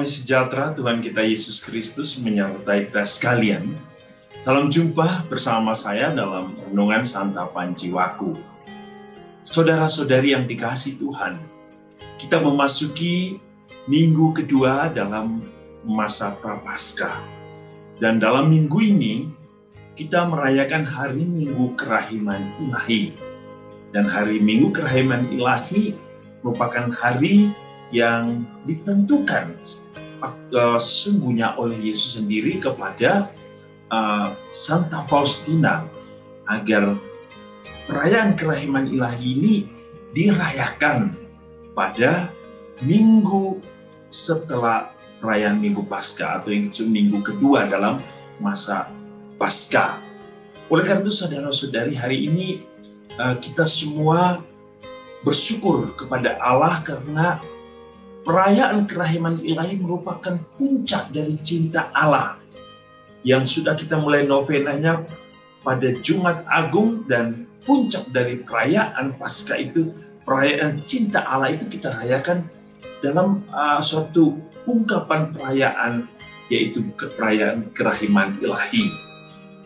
Damai sejahtera Tuhan kita Yesus Kristus menyertai kita sekalian. Salam jumpa bersama saya dalam Renungan Santapan Jiwaku. Saudara-saudari yang dikasihi Tuhan, kita memasuki minggu kedua dalam masa Prapaskah. Dan dalam minggu ini, kita merayakan hari Minggu Kerahiman Ilahi. Dan hari Minggu Kerahiman Ilahi merupakan hari yang ditentukan sesungguhnya oleh Yesus sendiri kepada Santa Faustina agar perayaan kerahiman ilahi ini dirayakan pada minggu setelah perayaan Minggu Paskah atau yang disebut minggu kedua dalam masa Paskah. Oleh karena itu saudara-saudari, hari ini kita semua bersyukur kepada Allah karena perayaan kerahiman ilahi merupakan puncak dari cinta Allah yang sudah kita mulai novenanya pada Jumat Agung, dan puncak dari perayaan Paskah itu, perayaan cinta Allah itu kita rayakan dalam suatu ungkapan perayaan, yaitu perayaan kerahiman ilahi.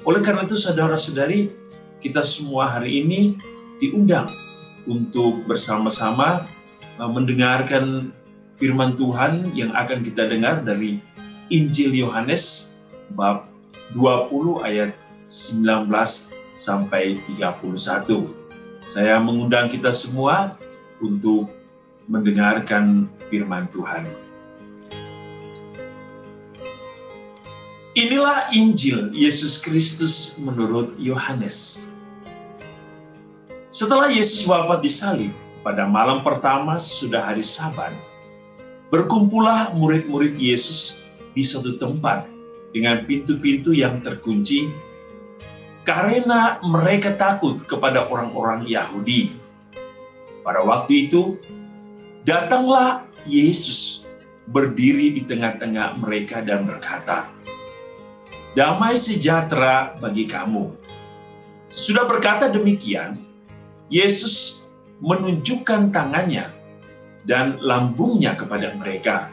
Oleh karena itu saudara-saudari, kita semua hari ini diundang untuk bersama-sama mendengarkan firman Tuhan yang akan kita dengar dari Injil Yohanes bab 20 ayat 19 sampai 31. Saya mengundang kita semua untuk mendengarkan firman Tuhan. Inilah Injil Yesus Kristus menurut Yohanes. Setelah Yesus wafat di salib, pada malam pertama sesudah hari Sabat, berkumpullah murid-murid Yesus di suatu tempat dengan pintu-pintu yang terkunci karena mereka takut kepada orang-orang Yahudi. Pada waktu itu, datanglah Yesus berdiri di tengah-tengah mereka dan berkata, "Damai sejahtera bagi kamu." Sesudah berkata demikian, Yesus menunjukkan tangannya dan lambungnya kepada mereka.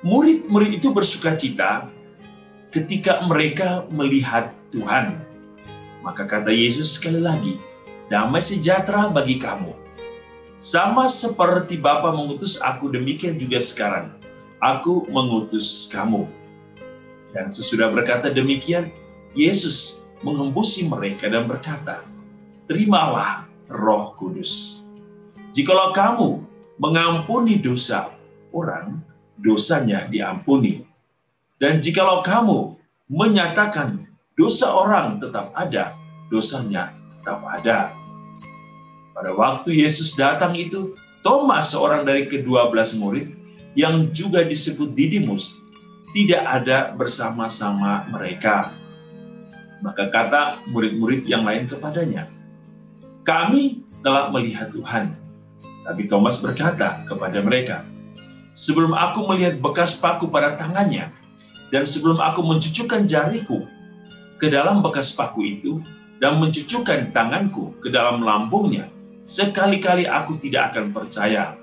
Murid-murid itu bersukacita ketika mereka melihat Tuhan. Maka kata Yesus sekali lagi, "Damai sejahtera bagi kamu. Sama seperti Bapa mengutus aku, demikian juga sekarang aku mengutus kamu." Dan sesudah berkata demikian, Yesus menghembusi mereka dan berkata, "Terimalah Roh Kudus. Jikalau kamu mengampuni dosa orang, dosanya diampuni. Dan jikalau kamu menyatakan dosa orang tetap ada, dosanya tetap ada." Pada waktu Yesus datang itu, Thomas, seorang dari ke-12 murid, yang juga disebut Didimus, tidak ada bersama-sama mereka. Maka kata murid-murid yang lain kepadanya, "Kami telah melihat Tuhan." Tapi Thomas berkata kepada mereka, "Sebelum aku melihat bekas paku pada tangannya, dan sebelum aku mencucukkan jariku ke dalam bekas paku itu, dan mencucukkan tanganku ke dalam lambungnya, sekali-kali aku tidak akan percaya."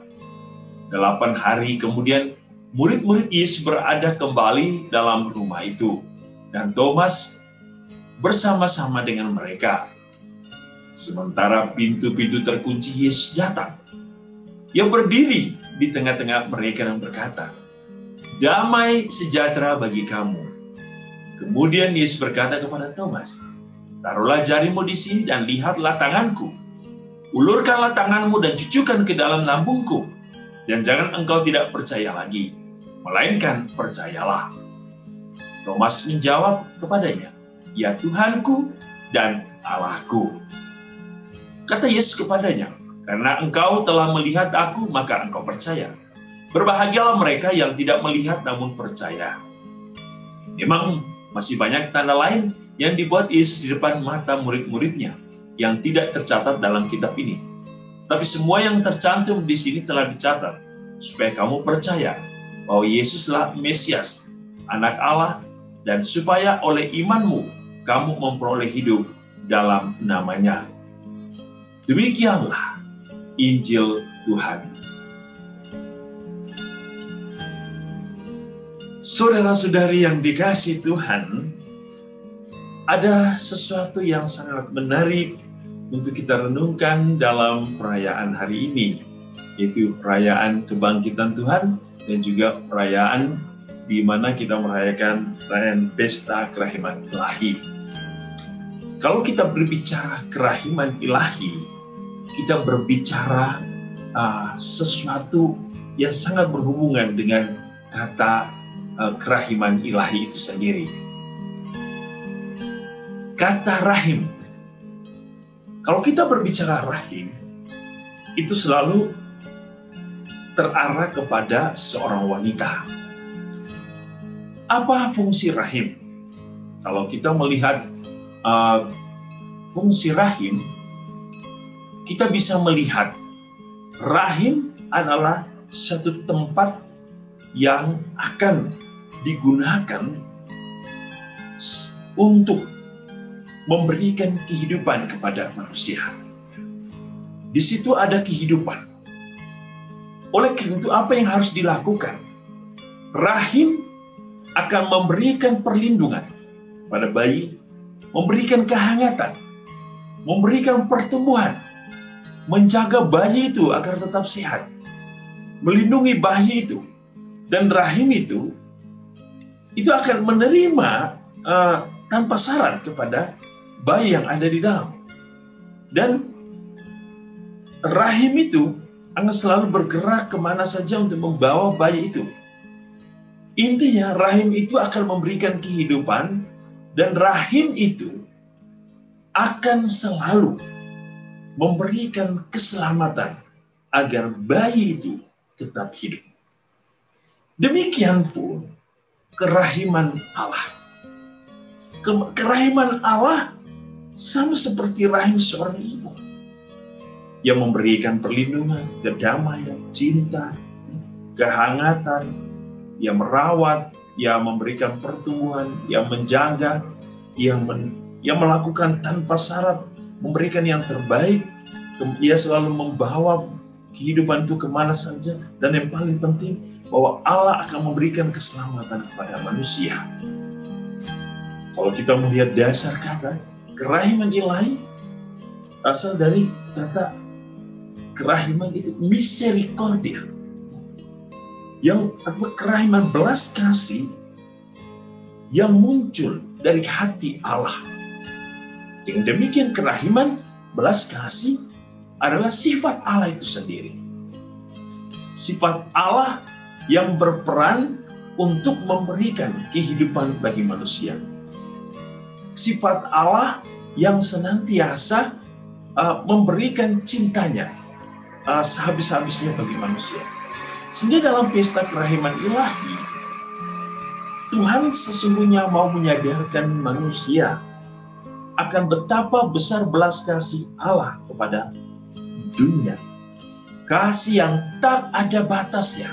8 hari kemudian, murid-murid Yesus berada kembali dalam rumah itu, dan Thomas bersama-sama dengan mereka. Sementara pintu-pintu terkunci, Yesus datang. Ia berdiri di tengah-tengah mereka dan berkata, "Damai sejahtera bagi kamu." Kemudian Yesus berkata kepada Thomas, "Taruhlah jarimu di sini dan lihatlah tanganku. Ulurkanlah tanganmu dan cucukkan ke dalam lambungku. Dan jangan engkau tidak percaya lagi, melainkan percayalah." Thomas menjawab kepadanya, "Ya Tuhanku dan Allahku." Kata Yesus kepadanya, "Karena engkau telah melihat aku, maka engkau percaya. Berbahagialah mereka yang tidak melihat namun percaya." Memang masih banyak tanda lain yang dibuat Yesus di depan mata murid-muridnya yang tidak tercatat dalam kitab ini. Tapi semua yang tercantum di sini telah dicatat, supaya kamu percaya bahwa Yesuslah Mesias, Anak Allah, dan supaya oleh imanmu kamu memperoleh hidup dalam namanya. Demikianlah Injil Tuhan. Saudara-saudari yang dikasihi Tuhan, ada sesuatu yang sangat menarik untuk kita renungkan dalam perayaan hari ini, yaitu perayaan kebangkitan Tuhan dan juga perayaan di mana kita merayakan perayaan pesta kerahiman ilahi. Kalau kita berbicara kerahiman ilahi, kita berbicara sesuatu yang sangat berhubungan dengan kata kerahiman ilahi itu sendiri. Kata rahim. Kalau kita berbicara rahim, itu selalu terarah kepada seorang wanita. Apa fungsi rahim? Kalau kita melihat fungsi rahim, kita bisa melihat rahim adalah satu tempat yang akan digunakan untuk memberikan kehidupan kepada manusia. Di situ ada kehidupan. Oleh karena itu, apa yang harus dilakukan? Rahim akan memberikan perlindungan kepada bayi, memberikan kehangatan, memberikan pertumbuhan, menjaga bayi itu agar tetap sehat, melindungi bayi itu. Dan rahim itu akan menerima tanpa syarat kepada bayi yang ada di dalam. Dan rahim itu akan selalu bergerak kemana saja untuk membawa bayi itu. Intinya rahim itu akan memberikan kehidupan, dan rahim itu akan selalu memberikan keselamatan agar bayi itu tetap hidup. Demikian pun kerahiman Allah. Kerahiman Allah sama seperti rahim seorang ibu yang memberikan perlindungan, kedamaian, cinta, kehangatan, yang merawat, yang memberikan pertumbuhan, yang menjaga, yang melakukan tanpa syarat, memberikan yang terbaik. Ia selalu membawa kehidupan itu kemana saja, dan yang paling penting bahwa Allah akan memberikan keselamatan kepada manusia. Kalau kita melihat dasar kata kerahiman ilahi, asal dari kata kerahiman itu misericordia, yang kerahiman belas kasih yang muncul dari hati Allah. Dengan demikian kerahiman belas kasih adalah sifat Allah itu sendiri. Sifat Allah yang berperan untuk memberikan kehidupan bagi manusia. Sifat Allah yang senantiasa memberikan cintanya sehabis-habisnya bagi manusia. Sehingga dalam pesta kerahiman ilahi, Tuhan sesungguhnya mau menyadarkan manusia akan betapa besar belas kasih Allah kepada dunia. Kasih yang tak ada batasnya.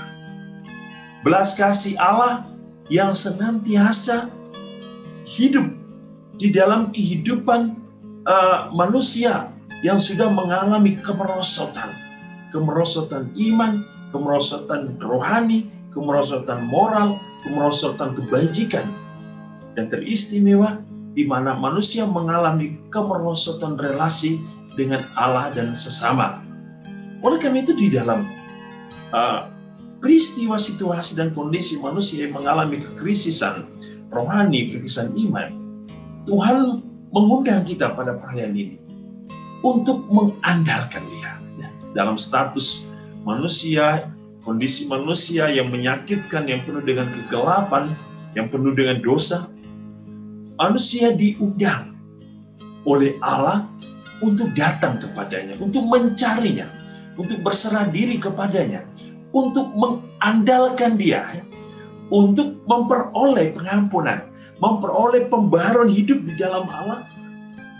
Belas kasih Allah yang senantiasa hidup di dalam kehidupan manusia yang sudah mengalami kemerosotan. Kemerosotan iman, kemerosotan rohani, kemerosotan moral, kemerosotan kebajikan. Dan teristimewa di mana manusia mengalami kemerosotan relasi dengan Allah dan sesama. Oleh karena itu di dalam peristiwa, situasi, dan kondisi manusia yang mengalami kekrisisan rohani, kekrisisan iman, Tuhan mengundang kita pada perayaan ini untuk mengandalkan Dia. Dalam status manusia, kondisi manusia yang menyakitkan, yang penuh dengan kegelapan, yang penuh dengan dosa, manusia diundang oleh Allah untuk datang kepadanya, untuk mencarinya, untuk berserah diri kepadanya, untuk mengandalkan Dia, untuk memperoleh pengampunan, memperoleh pembaharuan hidup di dalam Allah,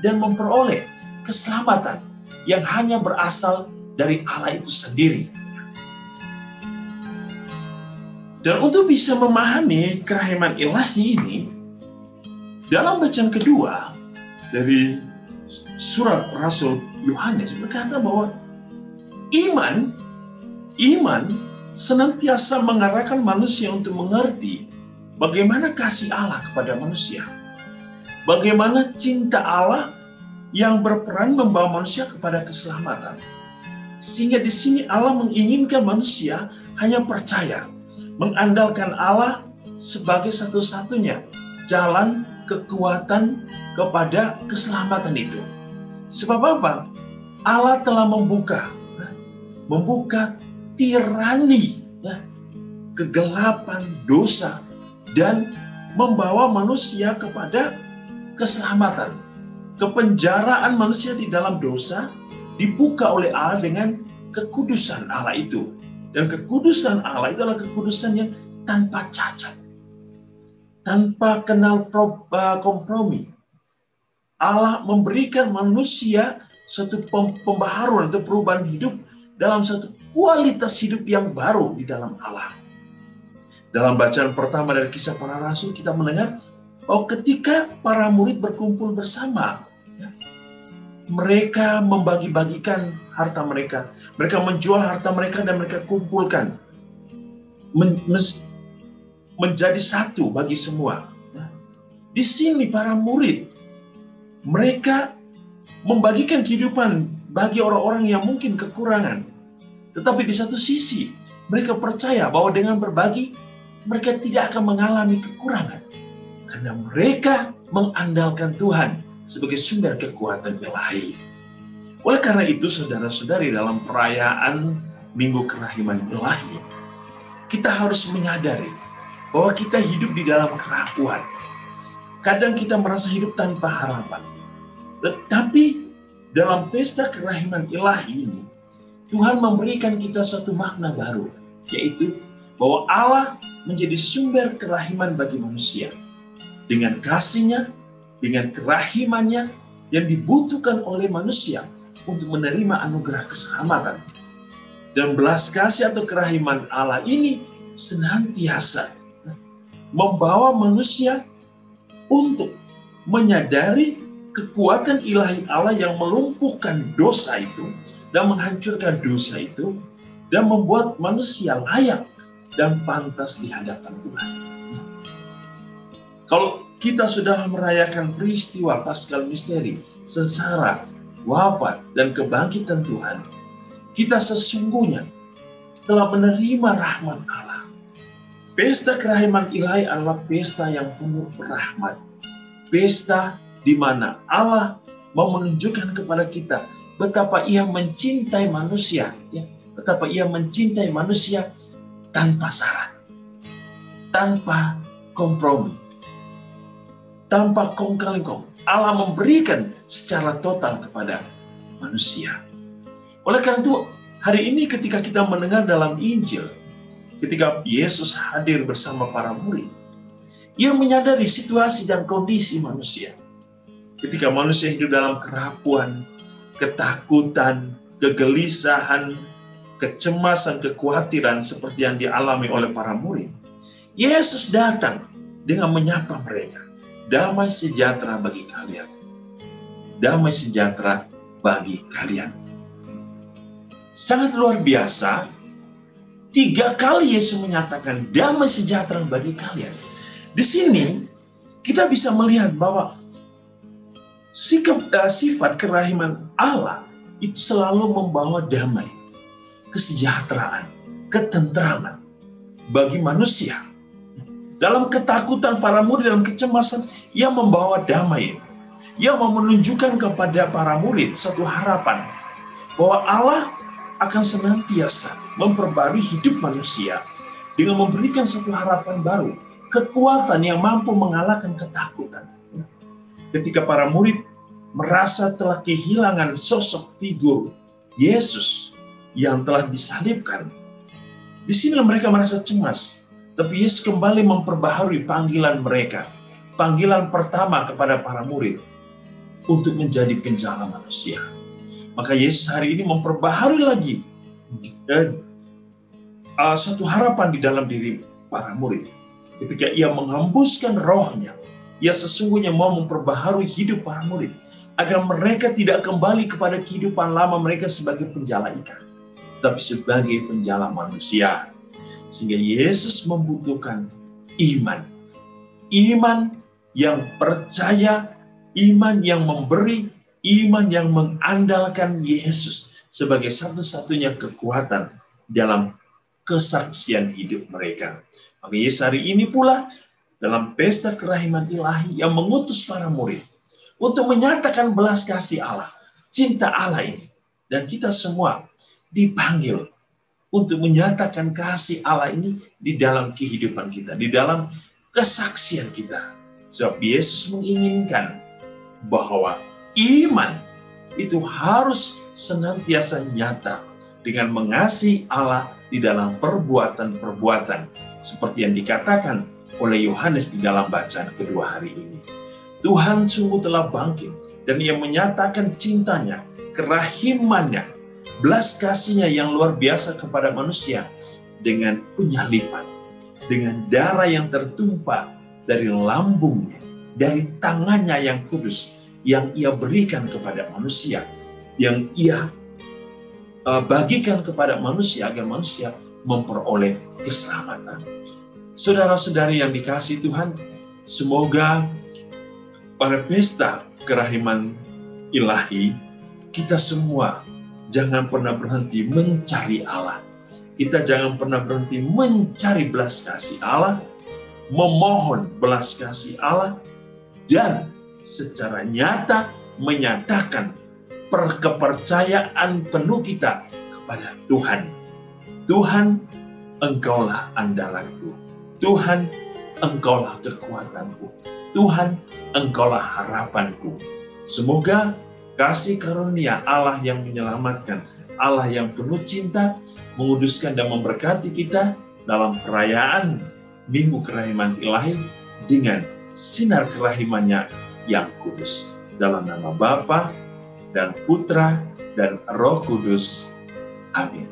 dan memperoleh keselamatan yang hanya berasal dari Allah itu sendiri. Dan untuk bisa memahami kerahiman ilahi ini, dalam bacaan kedua dari surat Rasul Yohanes berkata bahwa iman senantiasa mengarahkan manusia untuk mengerti bagaimana kasih Allah kepada manusia. Bagaimana cinta Allah yang berperan membawa manusia kepada keselamatan. Sehingga di sini Allah menginginkan manusia hanya percaya, mengandalkan Allah sebagai satu-satunya jalan kekuatan kepada keselamatan itu. Sebab apa? Allah telah membuka tirani, kegelapan, dosa, dan membawa manusia kepada keselamatan. Kepenjaraan manusia di dalam dosa dibuka oleh Allah dengan kekudusan Allah itu. Dan kekudusan Allah itu adalah kekudusan yang tanpa cacat, tanpa kenal kompromi. Allah memberikan manusia satu pembaharuan atau perubahan hidup dalam satu kualitas hidup yang baru di dalam Allah. Dalam bacaan pertama dari Kisah Para Rasul, kita mendengar bahwa ketika para murid berkumpul bersama, mereka membagi-bagikan harta mereka. Mereka menjual harta mereka dan mereka kumpulkan. Menjadi satu bagi semua. Di sini para murid, mereka membagikan kehidupan bagi orang-orang yang mungkin kekurangan. Tetapi di satu sisi, mereka percaya bahwa dengan berbagi, mereka tidak akan mengalami kekurangan. Karena mereka mengandalkan Tuhan sebagai sumber kekuatan ilahi. Oleh karena itu, saudara-saudari, dalam perayaan Minggu Kerahiman Ilahi, kita harus menyadari bahwa kita hidup di dalam kerapuan. Kadang kita merasa hidup tanpa harapan. Tetapi dalam pesta kerahiman ilahi ini, Tuhan memberikan kita satu makna baru, yaitu bahwa Allah menjadi sumber kerahiman bagi manusia. Dengan kasih-Nya, dengan kerahimannya yang dibutuhkan oleh manusia untuk menerima anugerah keselamatan. Dan belas kasih atau kerahiman Allah ini senantiasa membawa manusia untuk menyadari kekuatan ilahi Allah yang melumpuhkan dosa itu dan menghancurkan dosa itu dan membuat manusia layak dan pantas di hadapan Tuhan. Kalau kita sudah merayakan peristiwa Paskal Misteri, sengsara, wafat, dan kebangkitan Tuhan, kita sesungguhnya telah menerima rahmat Allah. Pesta kerahiman ilahi adalah pesta yang penuh rahmat. Pesta di mana Allah mau menunjukkan kepada kita betapa Ia mencintai manusia, betapa Ia mencintai manusia tanpa syarat, tanpa kompromi, tanpa kong-kali-kong. Allah memberikan secara total kepada manusia. Oleh karena itu, hari ini ketika kita mendengar dalam Injil, ketika Yesus hadir bersama para murid, Ia menyadari situasi dan kondisi manusia. Ketika manusia hidup dalam kerapuan, ketakutan, kegelisahan, kecemasan, kekhawatiran seperti yang dialami oleh para murid, Yesus datang dengan menyapa mereka. Damai sejahtera bagi kalian. Damai sejahtera bagi kalian. Sangat luar biasa. 3 kali Yesus menyatakan damai sejahtera bagi kalian. Di sini kita bisa melihat bahwa sifat kerahiman Allah itu selalu membawa damai, kesejahteraan, ketentraman bagi manusia. Dalam ketakutan para murid, dalam kecemasan, Ia membawa damai itu. Ia mau menunjukkan kepada para murid satu harapan bahwa Allah akan senantiasa memperbarui hidup manusia dengan memberikan satu harapan baru, kekuatan yang mampu mengalahkan ketakutan. Ketika para murid merasa telah kehilangan sosok figur Yesus yang telah disalibkan, di sini mereka merasa cemas. Tapi Yesus kembali memperbaharui panggilan mereka. Panggilan pertama kepada para murid untuk menjadi penjala manusia. Maka Yesus hari ini memperbaharui lagi satu harapan di dalam diri para murid. Ketika Ia menghembuskan roh-Nya, Ia sesungguhnya mau memperbaharui hidup para murid. Agar mereka tidak kembali kepada kehidupan lama mereka sebagai penjala ikan, tapi sebagai penjala manusia. Sehingga Yesus membutuhkan iman. iman yang percaya, iman yang memberi, iman yang mengandalkan Yesus sebagai satu-satunya kekuatan dalam kesaksian hidup mereka. Maka Yesus hari ini pula dalam pesta kerahiman ilahi yang mengutus para murid untuk menyatakan belas kasih Allah, cinta Allah ini. Dan kita semua dipanggil untuk menyatakan kasih Allah ini di dalam kehidupan kita, di dalam kesaksian kita. Sebab Yesus menginginkan bahwa iman itu harus senantiasa nyata dengan mengasihi Allah di dalam perbuatan-perbuatan seperti yang dikatakan oleh Yohanes di dalam bacaan kedua hari ini. Tuhan sungguh telah bangkit dan Ia menyatakan cintanya, kerahimannya, belas kasihnya yang luar biasa kepada manusia dengan penyaliban, dengan darah yang tertumpah dari lambungnya, dari tangannya yang kudus yang Ia berikan kepada manusia, yang Ia bagikan kepada manusia agar manusia memperoleh keselamatan. Saudara-saudari yang dikasihi Tuhan, semoga pada pesta kerahiman ilahi kita semua jangan pernah berhenti mencari Allah. Kita jangan pernah berhenti mencari belas kasih Allah, memohon belas kasih Allah, dan secara nyata menyatakan kepercayaan penuh kita kepada Tuhan. Tuhan, Engkaulah andalanku. Tuhan, Engkaulah kekuatanku. Tuhan, Engkaulah harapanku. Semoga kasih karunia Allah yang menyelamatkan, Allah yang penuh cinta, menguduskan dan memberkati kita dalam perayaan Minggu Kerahiman Ilahi dengan sinar kerahimannya yang kudus. Dalam nama Bapa dan Putra dan Roh Kudus. Amin.